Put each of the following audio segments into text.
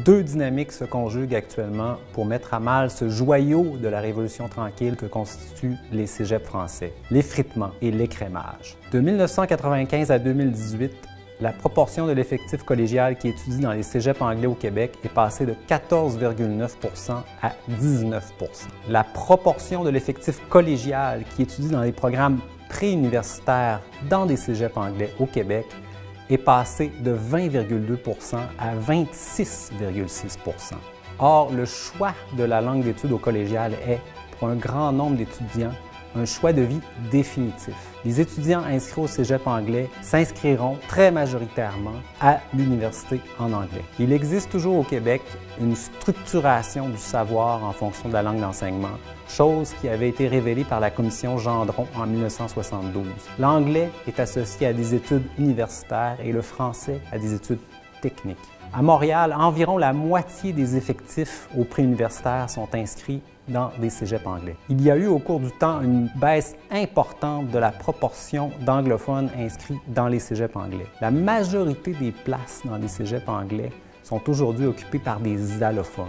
Deux dynamiques se conjuguent actuellement pour mettre à mal ce joyau de la Révolution tranquille que constituent les cégeps français, l'effritement et l'écrémage. De 1995 à 2018, la proportion de l'effectif collégial qui étudie dans les cégeps anglais au Québec est passée de 14,9 à 19 %. La proportion de l'effectif collégial qui étudie dans les programmes préuniversitaires dans des cégeps anglais au Québec est passée de 20,2 à 26,6 %. Or, le choix de la langue d'études au collégial est, pour un grand nombre d'étudiants, un choix de vie définitif. Les étudiants inscrits au cégep anglais s'inscriront très majoritairement à l'université en anglais. Il existe toujours au Québec une structuration du savoir en fonction de la langue d'enseignement, chose qui avait été révélée par la commission Gendron en 1972. L'anglais est associé à des études universitaires et le français à des études techniques. À Montréal, environ la moitié des effectifs au préuniversitaire sont inscrits dans des cégeps anglais. Il y a eu au cours du temps une baisse importante de la proportion d'anglophones inscrits dans les cégeps anglais. La majorité des places dans les cégeps anglais sont aujourd'hui occupées par des allophones.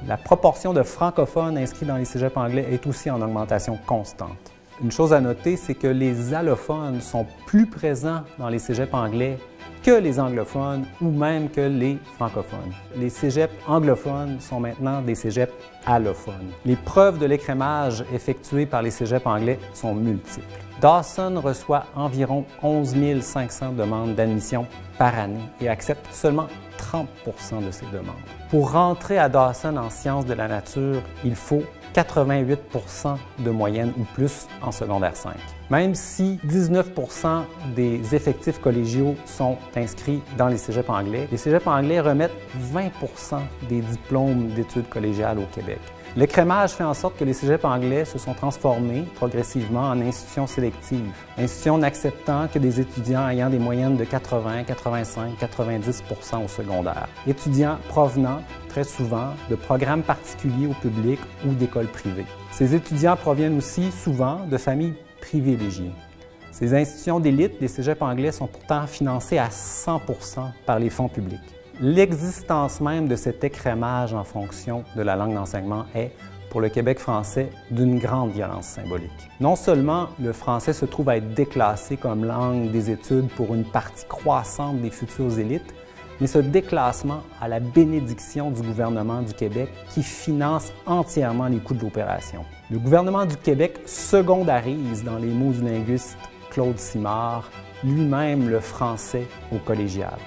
La proportion de francophones inscrits dans les cégeps anglais est aussi en augmentation constante. Une chose à noter, c'est que les allophones sont plus présents dans les cégeps anglais que les anglophones ou même que les francophones. Les cégeps anglophones sont maintenant des cégeps allophones. Les preuves de l'écrémage effectuées par les cégeps anglais sont multiples. Dawson reçoit environ 11 500 demandes d'admission par année et accepte seulement 30 % de ces demandes. Pour rentrer à Dawson en sciences de la nature, il faut 88 % de moyenne ou plus en secondaire 5. Même si 19 % des effectifs collégiaux sont inscrits dans les cégeps anglais, les cégeps anglais remettent 20 % des diplômes d'études collégiales au Québec. L'écrémage fait en sorte que les cégeps anglais se sont transformés progressivement en institutions sélectives, institutions n'acceptant que des étudiants ayant des moyennes de 80, 85, 90 % au secondaire, étudiants provenant très souvent de programmes particuliers au public ou d'écoles privées. Ces étudiants proviennent aussi souvent de familles privilégiées. Ces institutions d'élite des cégeps anglais sont pourtant financées à 100 % par les fonds publics. L'existence même de cet écrémage en fonction de la langue d'enseignement est, pour le Québec français, d'une grande violence symbolique. Non seulement le français se trouve à être déclassé comme langue des études pour une partie croissante des futures élites, mais ce déclassement a la bénédiction du gouvernement du Québec qui finance entièrement les coûts de l'opération. Le gouvernement du Québec secondarise, dans les mots du linguiste Claude Simard, lui-même le français au collégial.